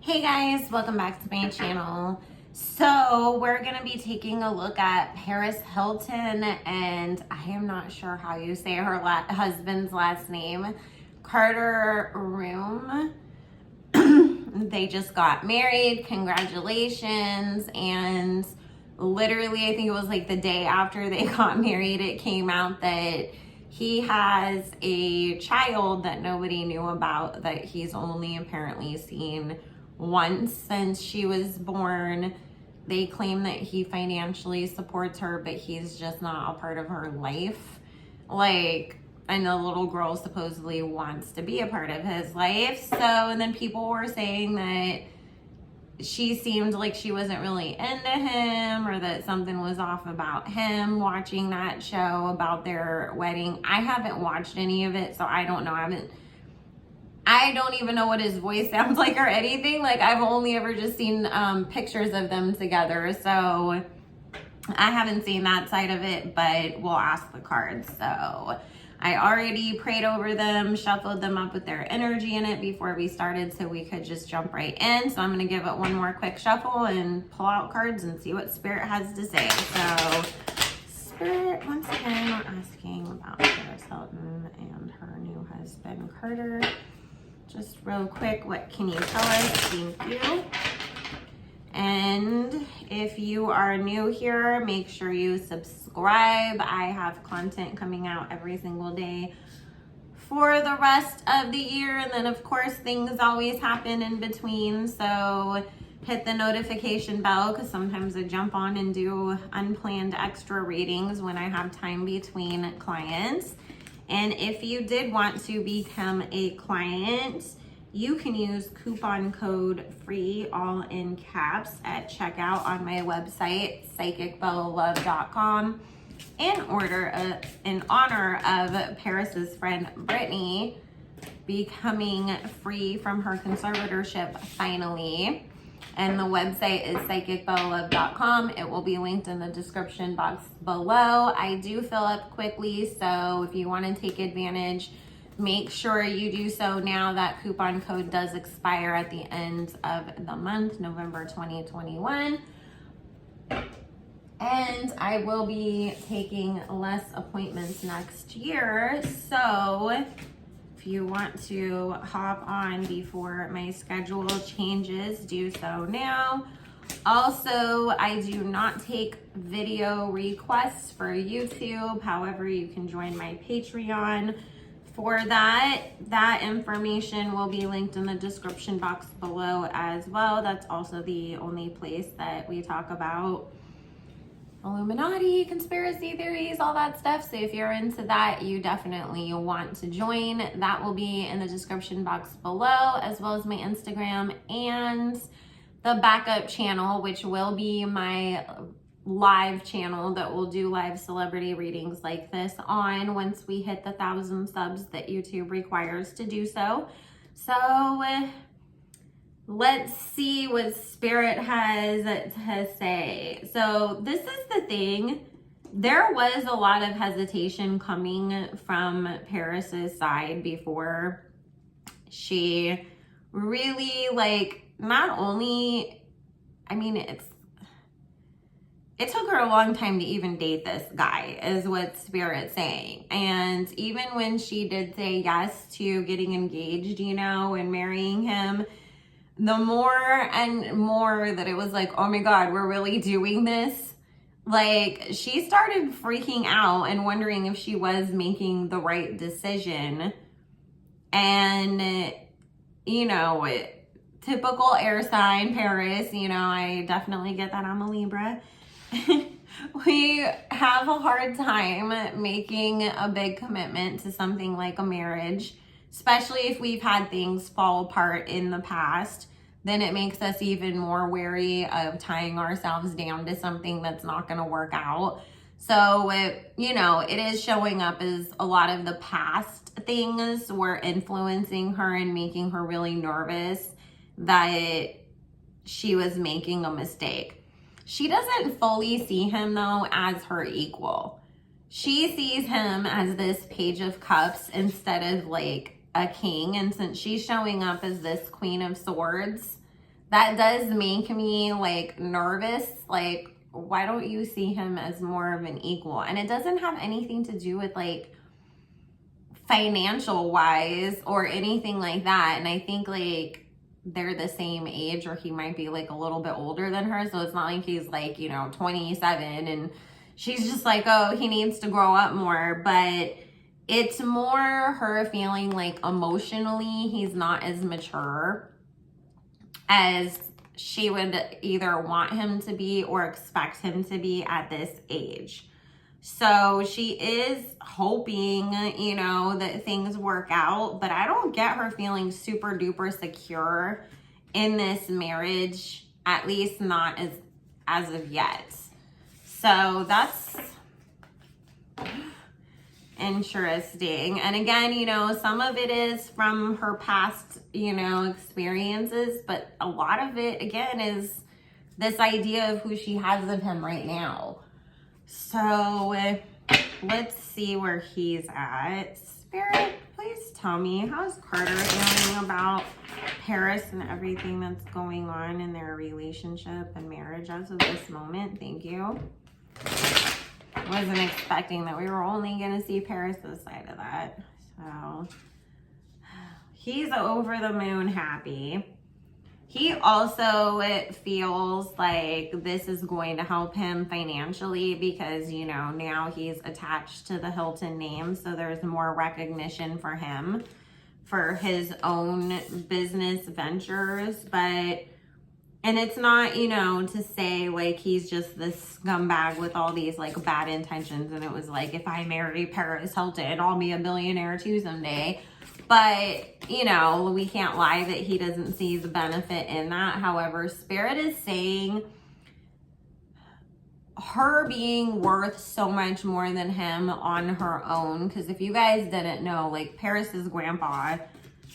Hey guys, welcome back to my channel. So we're going to be taking a look at Paris Hilton, and I am not sure how you say her husband's last name, Carter Reum. They just got married. Congratulations. And literally, I think it was like the day after they got married, it came out that he has a child that nobody knew about, that he's only apparently seen once since she was born. They claim that he financially supports her, but he's just not a part of her life. And the little girl supposedly wants to be a part of his life. So, and then people were saying that she seemed like she wasn't really into him, or that something was off about him watching that show about their wedding. I haven't watched any of it, so I don't know. I don't even know what his voice sounds like or anything. I've only ever just seen pictures of them together. So I haven't seen that side of it, but we'll ask the cards. So I already prayed over them, shuffled them up with their energy in it before we started, so we could just jump right in. So I'm going to give it one more quick shuffle and pull out cards and see what Spirit has to say. So Spirit, once again, we're asking about Paris Hilton and her new husband, Carter. Just real quick, what can you tell us? Thank you. And if you are new here, make sure you subscribe. I have content coming out every single day for the rest of the year. And then, of course, things always happen in between. So hit the notification bell, because sometimes I jump on and do unplanned extra readings when I have time between clients. And if you did want to become a client, you can use coupon code FREE, all in caps, at checkout on my website, psychicbellalove.com, in honor of Paris's friend Brittany becoming free from her conservatorship finally. And the website is psychicbellalove.com. It will be linked in the description box below. I do fill up quickly, so if you want to take advantage, make sure you do so now. That coupon code does expire at the end of the month, November 2021. And I will be taking less appointments next year. So if you want to hop on before my schedule changes, do so now. Also, I do not take video requests for YouTube. However, you can join my Patreon for that. That information will be linked in the description box below as well. That's also the only place that we talk about Illuminati, conspiracy theories, all that stuff. So if you're into that, you definitely want to join. That will be in the description box below, as well as my Instagram and the backup channel, which will be my live channel that will do live celebrity readings like this on once we hit the 1,000 subs that YouTube requires to do so. So let's see what Spirit has to say. So this is the thing. There was a lot of hesitation coming from Paris's side before she really, not only, it took her a long time to even date this guy, is what Spirit's saying. And even when she did say yes to getting engaged, and marrying him, the more and more that it was like, oh my God, we're really doing this. She started freaking out and wondering if she was making the right decision. And, typical air sign, Paris, I definitely get that. I'm a Libra. We have a hard time making a big commitment to something like a marriage, especially if we've had things fall apart in the past. Then it makes us even more wary of tying ourselves down to something that's not going to work out. So it is showing up as a lot of the past things were influencing her and making her really nervous that she was making a mistake. She doesn't fully see him, though, as her equal. She sees him as this Page of Cups instead of a king. And since she's showing up as this Queen of Swords, that does make me like nervous. Like, why don't you see him as more of an equal? And it doesn't have anything to do with like financial wise or anything like that. And I think like they're the same age, or he might be like a little bit older than her. So it's not like he's like, you know, 27 and she's just like, oh, he needs to grow up more. But it's more her feeling like emotionally he's not as mature as she would either want him to be or expect him to be at this age. So she is hoping, you know, that things work out, but I don't get her feeling super duper secure in this marriage, at least not as of yet. So that's interesting. And again, you know, some of it is from her past, you know, experiences, but a lot of it, again, is this idea of who she has of him right now. So let's see where he's at. Spirit, please tell me, how's Carter feeling about Paris and everything that's going on in their relationship and marriage as of this moment? Thank you. Wasn't expecting that we were only going to see Paris's side of that. So he's over the moon happy. He also feels like this is going to help him financially because, you know, now he's attached to the Hilton name. So there's more recognition for him for his own business ventures. But, and it's not, you know, to say like he's just this scumbag with all these like bad intentions. And it was like, if I marry Paris Hilton, I'll be a billionaire too someday. But, you know, we can't lie that he doesn't see the benefit in that. However, Spirit is saying her being worth so much more than him on her own. Because if you guys didn't know, like Paris's grandpa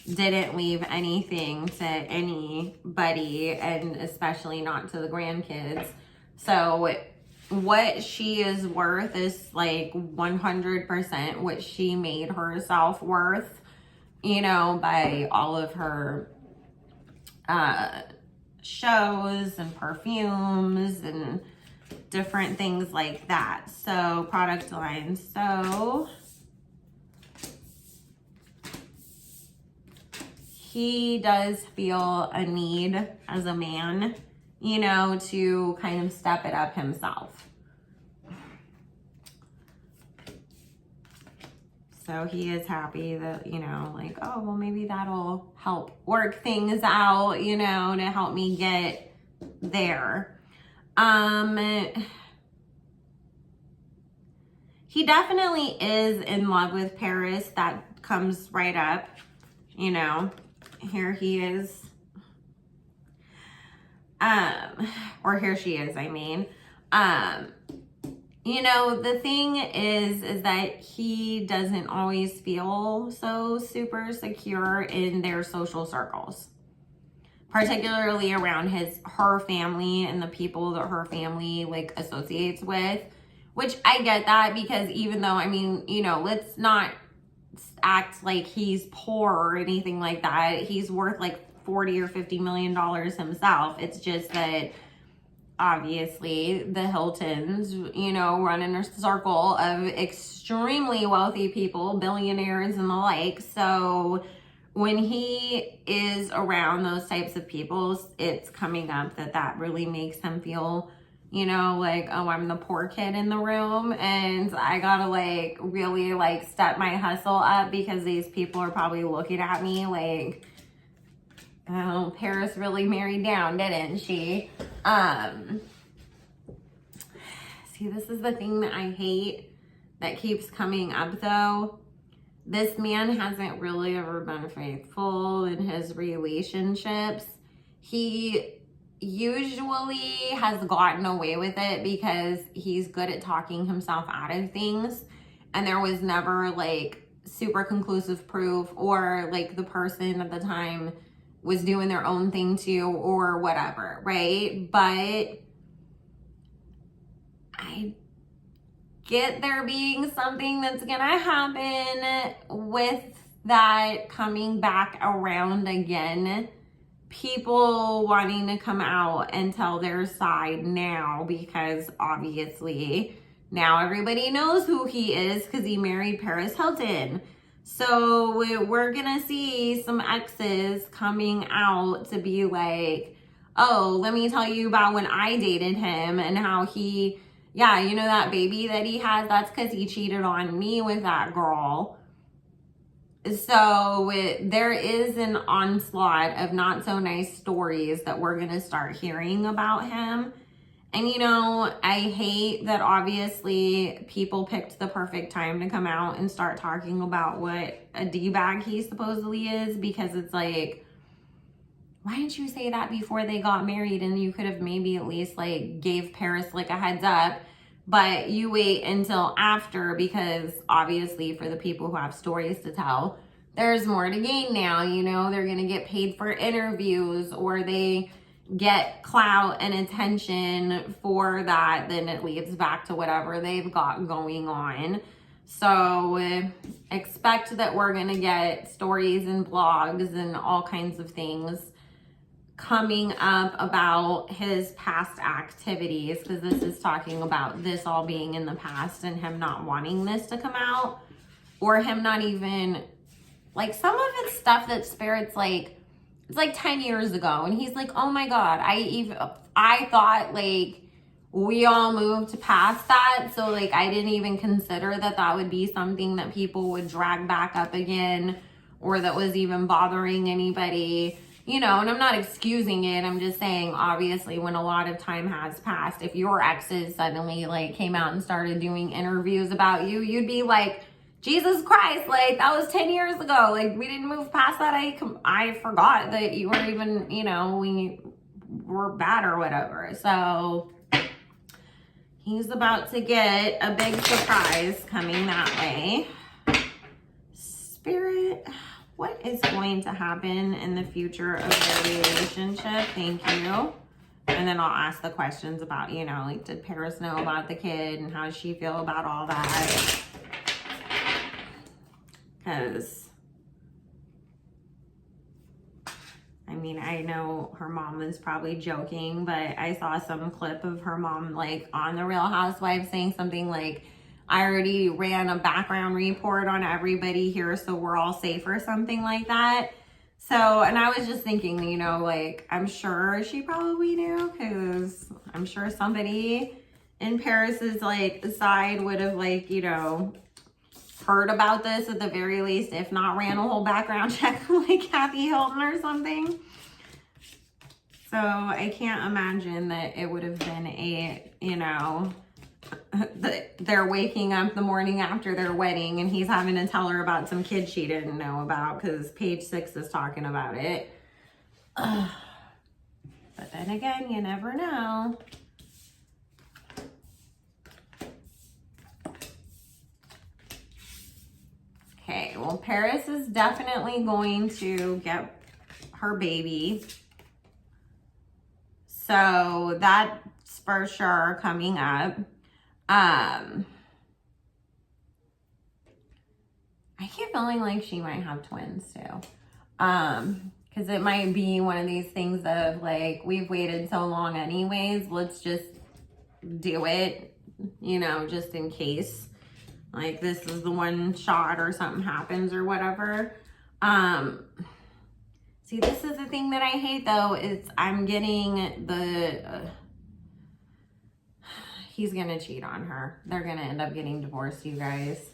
didn't leave anything to anybody, and especially not to the grandkids. So what she is worth is like 100% what she made herself worth, you know, by all of her shows and perfumes and different things like that. So product line. So he does feel a need as a man, you know, to kind of step it up himself. So he is happy that, you know, like, oh, well, maybe that'll help work things out, you know, to help me get there. He definitely is in love with Paris. That comes right up, you know. Here he is. Or here she is, I mean. You know, the thing is that he doesn't always feel so super secure in their social circles, particularly around her family and the people that her family like associates with, which I get that, because even though, I mean, you know, let's not act like he's poor or anything like that. He's worth like 40 or $50 million himself. It's just that obviously the Hiltons, you know, run in a circle of extremely wealthy people, billionaires and the like. So when he is around those types of people, it's coming up that really makes him feel, you know, like, oh, I'm the poor kid in the room and I gotta like really like step my hustle up because these people are probably looking at me like, oh, Paris really married down, didn't she? See, this is the thing that I hate that keeps coming up though. This man hasn't really ever been faithful in his relationships. He usually has gotten away with it because he's good at talking himself out of things. And there was never like super conclusive proof, or like the person at the time was doing their own thing too, or whatever, right? But I get there being something that's gonna happen with that coming back around again. people wanting to come out and tell their side now, because obviously now everybody knows who he is because he married Paris Hilton. So we're gonna see some exes coming out to be like, oh, let me tell you about when I dated him and how he, yeah, you know that baby that he has, that's because he cheated on me with that girl. So there is an onslaught of not so nice stories that we're going to start hearing about him. And, you know, I hate that obviously people picked the perfect time to come out and start talking about what a D-bag he supposedly is, because it's like, why didn't you say that before they got married? And you could have maybe at least like gave Paris like a heads up, but you wait until after, because obviously for the people who have stories to tell, there's more to gain now. You know, they're going to get paid for interviews, or they get clout and attention for that, then it leads back to whatever they've got going on. So expect that we're going to get stories and blogs and all kinds of things coming up about his past activities, because this is talking about this all being in the past and him not wanting this to come out, or him not even, like, some of it's stuff that Spirit's like, it's like 10 years ago, and he's like, oh my God, I thought like we all moved past that, so like I didn't even consider that that would be something that people would drag back up again, or that was even bothering anybody, you know. And I'm not excusing it, I'm just saying, obviously when a lot of time has passed, if your exes suddenly like came out and started doing interviews about you, you'd be like, Jesus Christ, like that was 10 years ago. Like we didn't move past that. I forgot that you were even, you know, we were bad or whatever. So he's about to get a big surprise coming that way. Spirit, what is going to happen in the future of their relationship? Thank you. And then I'll ask the questions about, you know, like, did Paris know about the kid and how does she feel about all that? Because, I mean, I know her mom was probably joking, but I saw some clip of her mom, like, on The Real Housewives saying something like, I already ran a background report on everybody here, so we're all safe, or something like that. So, and I was just thinking, you know, like, I'm sure she probably knew, because I'm sure somebody in Paris's, like, side would have, like, you know, heard about this at the very least, if not ran a whole background check like Kathy Hilton or something. So I can't imagine that it would have been a, you know, they're waking up the morning after their wedding and he's having to tell her about some kid she didn't know about because page 6 is talking about it. But then again, you never know. Okay, well, Paris is definitely going to get her baby. So that's for sure coming up. I keep feeling like she might have twins too. Because it might be one of these things of like, we've waited so long anyways, let's just do it, you know, just in case. Like this is the one shot or something happens or whatever. See, this is the thing that I hate though, is I'm getting the, he's gonna cheat on her. They're gonna end up getting divorced, you guys.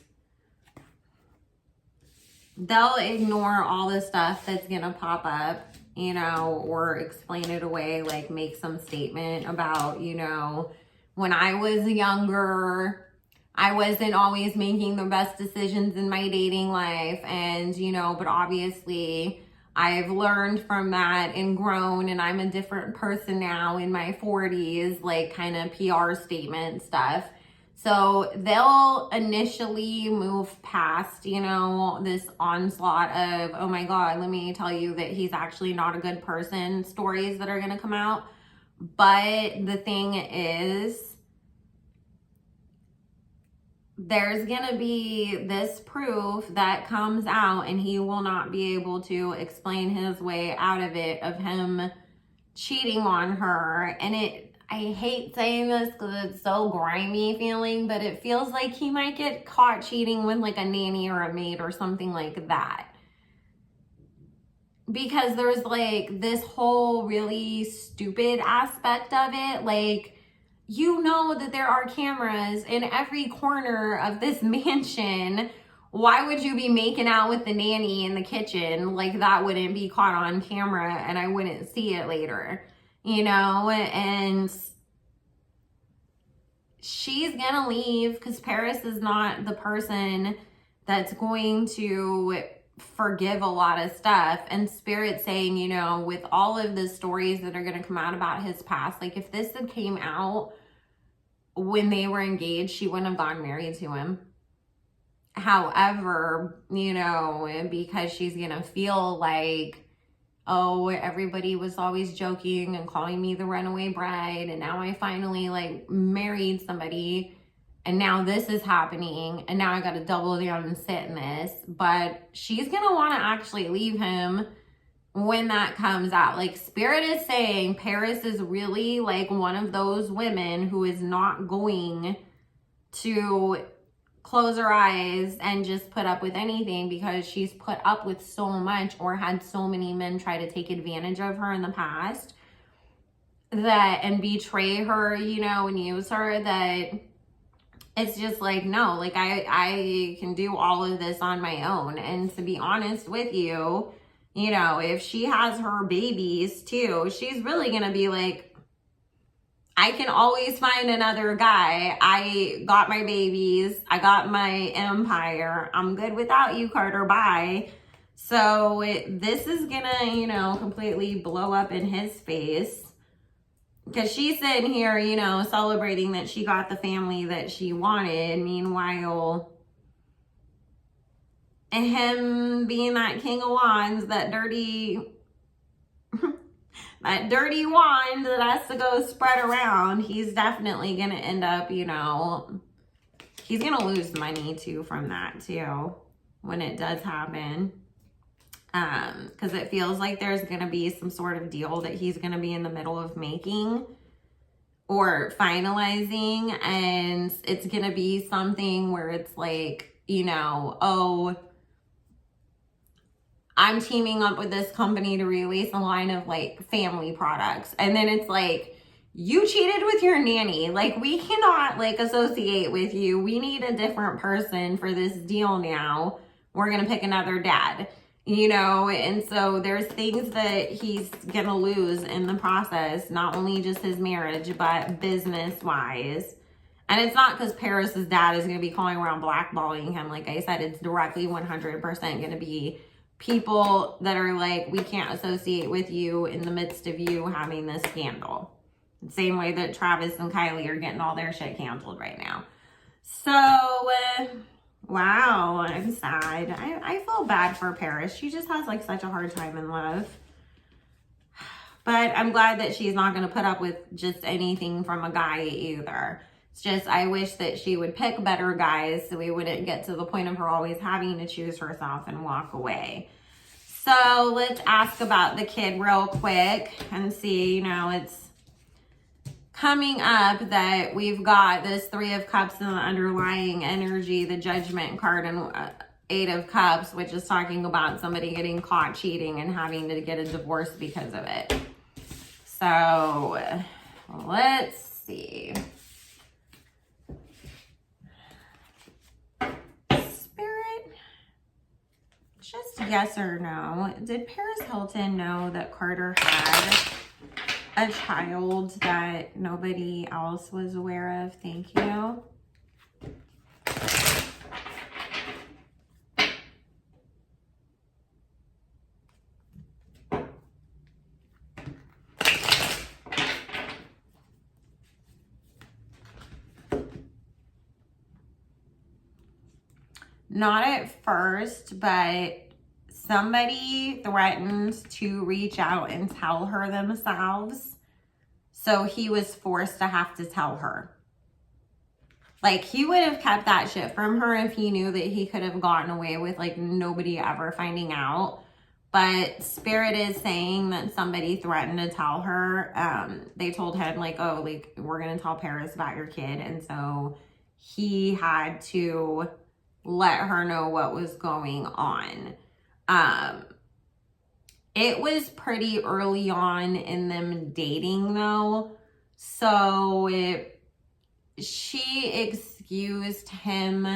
They'll ignore all the stuff that's gonna pop up, you know, or explain it away, like make some statement about, you know, when I was younger, I wasn't always making the best decisions in my dating life, and, you know, but obviously I've learned from that and grown, and I'm a different person now in my 40s, like kind of PR statement stuff. So they'll initially move past, you know, this onslaught of, oh my God, let me tell you that he's actually not a good person stories that are going to come out. But the thing is, there's gonna be this proof that comes out and he will not be able to explain his way out of it, of him cheating on her. And I hate saying this because it's so grimy feeling, but it feels like he might get caught cheating with like a nanny or a maid or something like that. Because there's like this whole really stupid aspect of it. Like, you know that there are cameras in every corner of this mansion. Why would you be making out with the nanny in the kitchen? Like, that wouldn't be caught on camera and I wouldn't see it later, you know? And she's gonna leave because Paris is not the person that's going to forgive a lot of stuff. And Spirit saying, you know, with all of the stories that are going to come out about his past, like if this had came out when they were engaged, she wouldn't have gotten married to him. However, you know, because she's going to feel like, oh, everybody was always joking and calling me the runaway bride, and now I finally like married somebody, and now this is happening, and now I got to double down and sit in this. But she's going to want to actually leave him when that comes out. Like, Spirit is saying Paris is really like one of those women who is not going to close her eyes and just put up with anything, because she's put up with so much or had so many men try to take advantage of her in the past that and betray her, you know, and use her, that it's just like, no, like I can do all of this on my own. And to be honest with you, you know, if she has her babies too, she's really going to be like, I can always find another guy. I got my babies. I got my empire. I'm good without you, Carter. Bye. So this is going to, you know, completely blow up in his face. Because she's sitting here, you know, celebrating that she got the family that she wanted. Meanwhile, him being that King of Wands, that dirty wand that has to go spread around, he's definitely going to end up, you know, he's going to lose money too from that too when it does happen. Because it feels like there's going to be some sort of deal that he's going to be in the middle of making or finalizing, and it's going to be something where it's like, you know, oh, I'm teaming up with this company to release a line of like family products. And then it's like, you cheated with your nanny. Like, we cannot like associate with you. We need a different person for this deal now. We're going to pick another dad, you know? And so there's things that he's going to lose in the process, not only just his marriage, but business wise. And it's not because Paris's dad is going to be calling around blackballing him. Like I said, it's directly 100% going to be people that are like, we can't associate with you in the midst of you having this scandal. The same way that Travis and Kylie are getting all their shit canceled right now. So, wow, I'm sad. I feel bad for Paris. She just has like such a hard time in love. But I'm glad that she's not going to put up with just anything from a guy either. It's just, I wish that she would pick better guys so we wouldn't get to the point of her always having to choose herself and walk away. So let's ask about the kid real quick and see, you know, it's coming up that we've got this 3 of Cups in the underlying energy, the Judgment card, and 8 of Cups, which is talking about somebody getting caught cheating and having to get a divorce because of it. So let's see. Just yes or no. Did Paris Hilton know that Carter had a child that nobody else was aware of? Thank you. Not at first, but somebody threatened to reach out and tell her themselves. So he was forced to have to tell her. Like, he would have kept that shit from her if he knew that he could have gotten away with, like, nobody ever finding out. But Spirit is saying that somebody threatened to tell her. They told him, like, oh, like, we're going to tell Paris about your kid. And so he had to let her know what was going on. It was pretty early on in them dating, though. So she excused him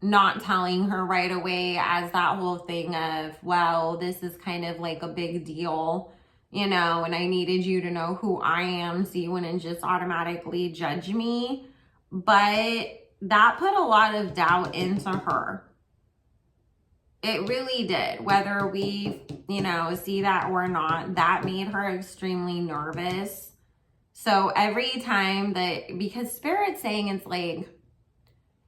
not telling her right away as that whole thing of, well, this is kind of like a big deal, you know, and I needed you to know who I am so you wouldn't just automatically judge me. But that put a lot of doubt into her. It really did. Whether we, you know, see that or not, that made her extremely nervous. So every time that, because Spirit's saying it's like,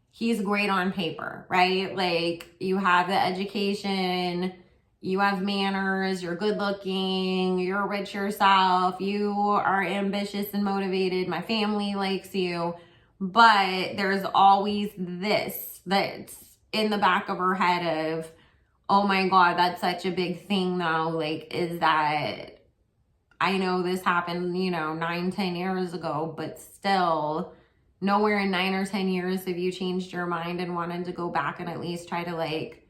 he's great on paper, right? Like, you have the education, you have manners, you're good looking, you're rich yourself, you are ambitious and motivated, my family likes you. But there's always this that's in the back of her head of, oh my God, that's such a big thing though. Like, is that, I know this happened, you know, 9-10 years ago, but still, nowhere in 9 or 10 years have you changed your mind and wanted to go back and at least try to, like,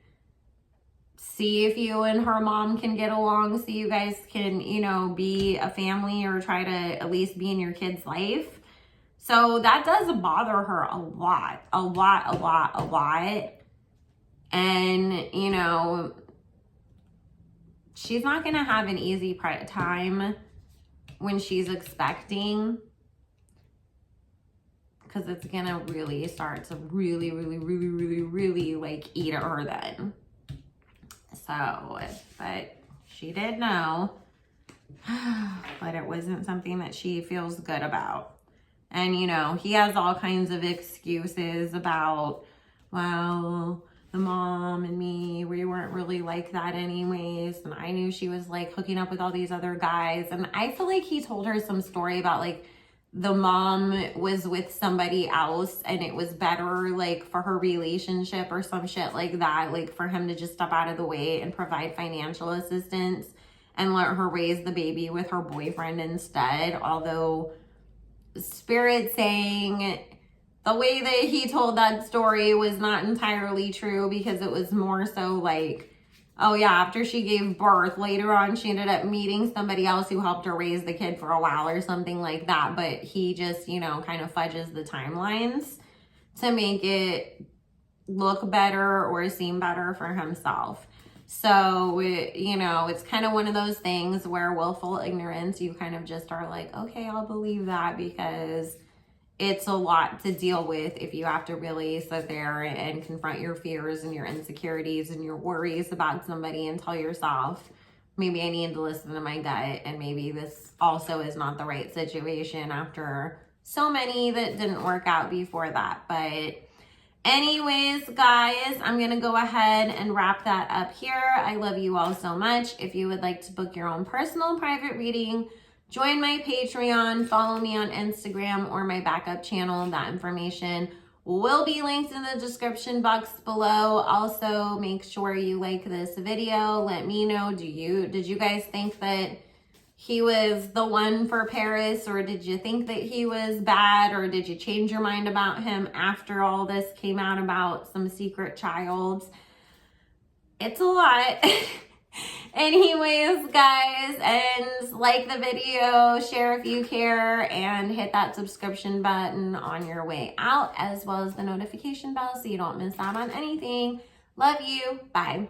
see if you and her mom can get along, so you guys can, you know, be a family or try to at least be in your kid's life. So that does bother her a lot. And, you know, she's not going to have an easy time when she's expecting, because it's going to really start to really like eat at her then. So, but she did know, but it wasn't something that she feels good about. And, you know, he has all kinds of excuses about, well, the mom and me, we weren't really like that anyways. And I knew she was, like, hooking up with all these other guys. And I feel like he told her some story about, like, the mom was with somebody else and it was better, like, for her relationship or some shit like that, like, for him to just step out of the way and provide financial assistance and let her raise the baby with her boyfriend instead. Although Spirit saying the way that he told that story was not entirely true, because it was more so like, oh yeah, after she gave birth, later on she ended up meeting somebody else who helped her raise the kid for a while or something like that. But he just, you know, kind of fudges the timelines to make it look better or seem better for himself. So, you know, it's kind of one of those things where willful ignorance, you kind of just are like, okay, I'll believe that, because it's a lot to deal with if you have to really sit there and confront your fears and your insecurities and your worries about somebody and tell yourself, maybe I need to listen to my gut, and maybe this also is not the right situation after so many that didn't work out before that. But anyways, guys, I'm going to go ahead and wrap that up here. I love you all so much. If you would like to book your own personal private reading, join my Patreon, follow me on Instagram or my backup channel. That information will be linked in the description box below. Also, make sure you like this video. Let me know, did you guys think that he was the one for Paris, or did you think that he was bad, or did you change your mind about him after all this came out about some secret child? It's a lot. Anyways, guys, and like the video, share if you care, and hit that subscription button on your way out, as well as the notification bell so you don't miss out on anything. Love you. Bye.